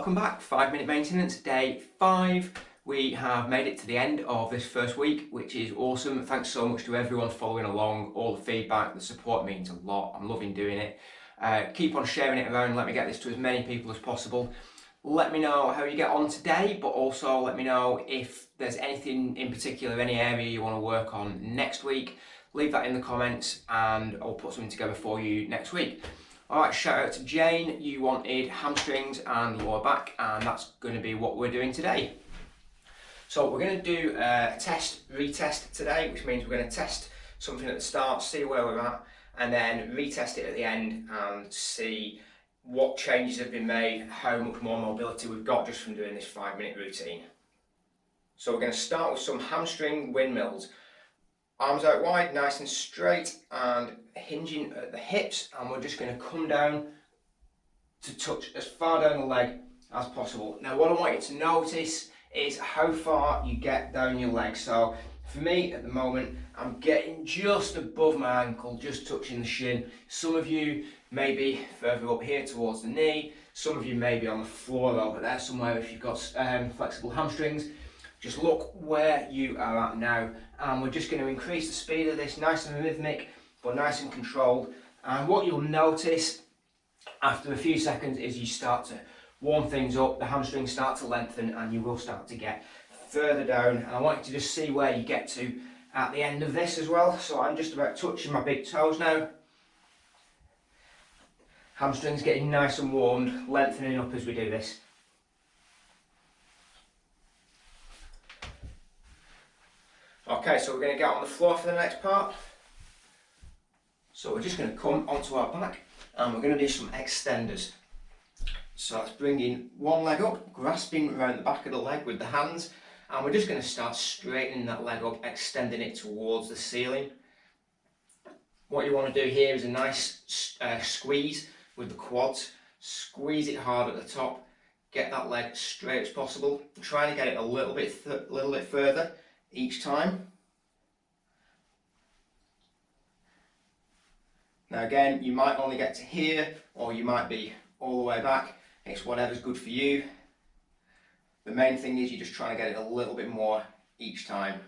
Welcome back, 5-minute maintenance, day 5. We have made it to the end of this first week, which is awesome. Thanks so much to everyone following along, all the feedback, the support means a lot. I'm loving doing it. Keep on sharing it around, let me get this to as many people as possible. Let me know how you get on today, but also let me know if there's anything in particular, any area you want to work on next week. Leave that in the comments and I'll put something together for you next week. Alright, shout out to Jane, you wanted hamstrings and lower back, and that's going to be what we're doing today. So we're going to do a test-retest today, which means we're going to test something at the start, see where we're at, and then retest it at the end and see what changes have been made, how much more mobility we've got just from doing this 5-minute routine. So we're going to start with some hamstring windmills. Arms out wide, nice and straight, and hinging at the hips, and we're just going to come down to touch as far down the leg as possible. Now what I want you to notice is how far you get down your leg. So for me at the moment, I'm getting just above my ankle, just touching the shin. Some of you may be further up here towards the knee, some of you may be on the floor over there somewhere if you've got flexible hamstrings. Just look where you are at now, and we're just going to increase the speed of this, nice and rhythmic, but nice and controlled. And what you'll notice after a few seconds is you start to warm things up, the hamstrings start to lengthen, and you will start to get further down. And I want you to just see where you get to at the end of this as well. So I'm just about touching my big toes now. Hamstrings getting nice and warmed, lengthening up as we do this. Okay, so we're going to get on the floor for the next part. So we're just going to come onto our back and we're going to do some extenders. So that's bringing one leg up, grasping around the back of the leg with the hands, and we're just going to start straightening that leg up, extending it towards the ceiling. What you want to do here is a nice squeeze with the quads. Squeeze it hard at the top, get that leg straight as possible. Trying to get it a little bit further each time. Now again, you might only get to here, or you might be all the way back. It's whatever's good for you. The main thing is you're just trying to get it a little bit more each time.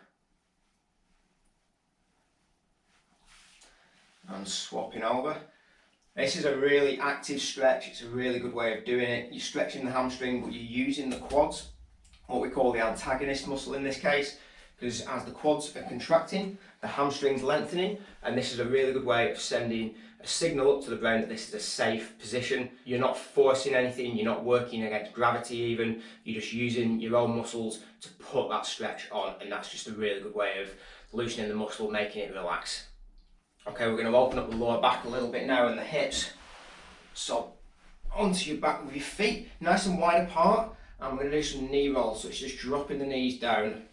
And swapping over. This is a really active stretch, it's a really good way of doing it. You're stretching the hamstring, but you're using the quads, what we call the antagonist muscle in this case, because as the quads are contracting, the hamstring's lengthening, and this is a really good way of sending a signal up to the brain that this is a safe position. You're not forcing anything, you're not working against gravity even, you're just using your own muscles to put that stretch on, and that's just a really good way of loosening the muscle, making it relax. Okay, we're going to open up the lower back a little bit now and the hips. So onto your back with your feet, nice and wide apart, and we're going to do some knee rolls, so it's just dropping the knees down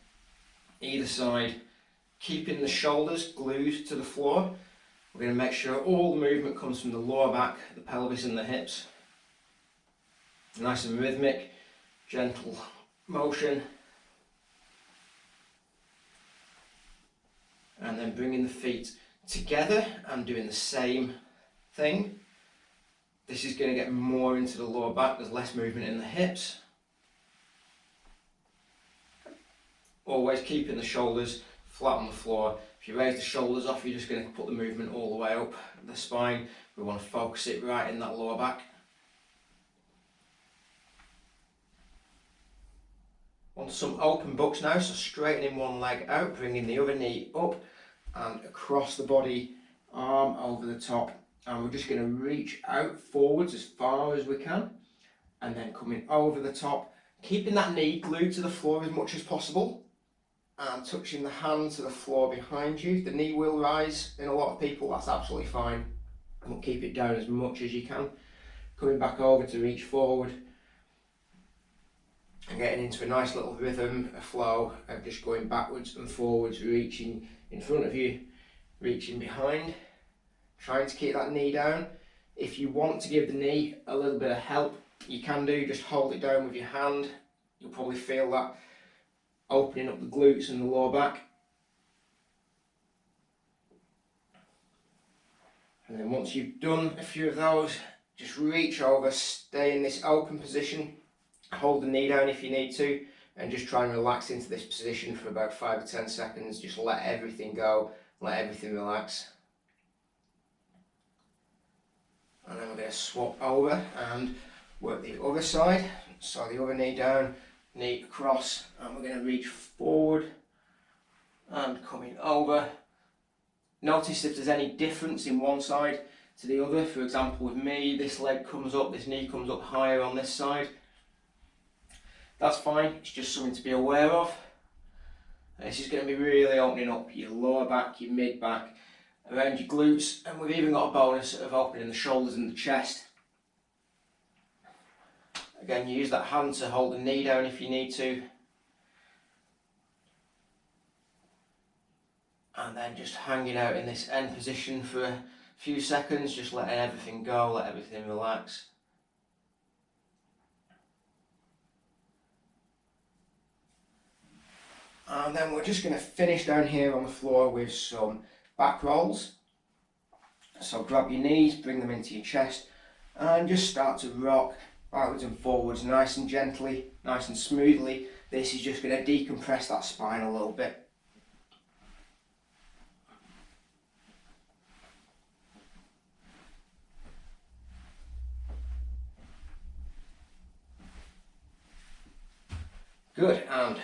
either side, keeping the shoulders glued to the floor. We're going to make sure all the movement comes from the lower back, the pelvis and the hips. Nice and rhythmic, gentle motion. And then bringing the feet together and doing the same thing. This is going to get more into the lower back, there's less movement in the hips. Always keeping the shoulders flat on the floor. If you raise the shoulders off, you're just going to put the movement all the way up the spine. We want to focus it right in that lower back. On some open bucks now, so straightening one leg out, bringing the other knee up and across the body, arm over the top. And we're just going to reach out forwards as far as we can, and then coming over the top, keeping that knee glued to the floor as much as possible. And touching the hand to the floor behind you. The knee will rise in a lot of people, that's absolutely fine. And we'll keep it down as much as you can. Coming back over to reach forward. And getting into a nice little rhythm, a flow of just going backwards and forwards, reaching in front of you, reaching behind. Trying to keep that knee down. If you want to give the knee a little bit of help, you can do, just hold it down with your hand. You'll probably feel that opening up the glutes and the lower back. And then once you've done a few of those, just reach over, stay in this open position, Hold the knee down if you need to, and just try and relax into this position for about 5 to 10 seconds. Just let everything go, let everything relax. And then we're going to swap over and work the other side. So the other knee down, knee across, and we're going to reach forward and coming over. Notice if there's any difference in one side to the other. For example, with me, this leg comes up, this knee comes up higher on this side. That's fine, it's just something to be aware of. And this is going to be really opening up your lower back, your mid back, around your glutes, and we've even got a bonus of opening the shoulders and the chest. Again, use that hand to hold the knee down if you need to. And then just hanging out in this end position for a few seconds, just letting everything go, let everything relax. And then we're just going to finish down here on the floor with some back rolls. So grab your knees, bring them into your chest, and just start to rock backwards and forwards nice and gently, nice and smoothly. This is just going to decompress that spine a little bit. Good, and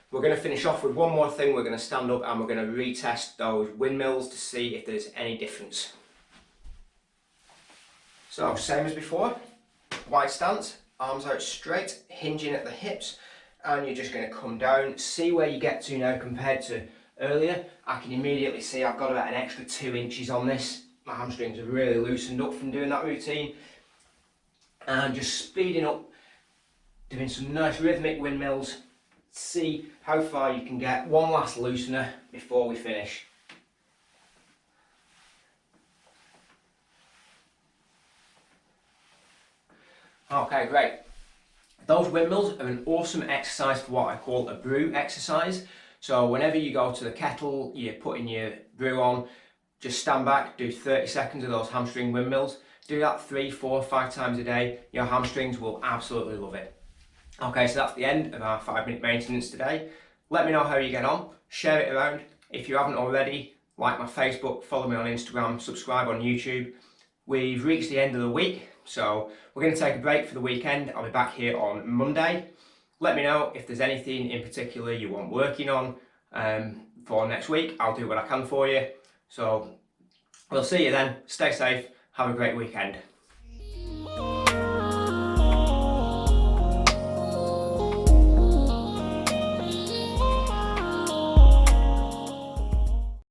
we're going to finish off with one more thing. We're going to stand up and we're going to retest those windmills to see if there's any difference. So same as before, wide stance, arms out straight, hinging at the hips, and you're just going to come down. See where you get to now compared to earlier. I can immediately see I've got about an extra 2 inches on this. My hamstrings have really loosened up from doing that routine. And just speeding up, doing some nice rhythmic windmills. See how far you can get. One last loosener before we finish. Okay, great. Those windmills are an awesome exercise for what I call a brew exercise. So whenever you go to the kettle, you're putting your brew on, just stand back, do 30 seconds of those hamstring windmills. Do that 3, 4, 5 times a day. Your hamstrings will absolutely love it. Okay, so that's the end of our 5-minute maintenance today. Let me know how you get on, share it around. If you haven't already, like my Facebook, follow me on Instagram, subscribe on YouTube. We've reached the end of the week, so we're going to take a break for the weekend. I'll be back here on Monday. Let me know if there's anything in particular you want working on for next week. I'll do what I can for you. So we'll see you then. Stay safe. Have a great weekend.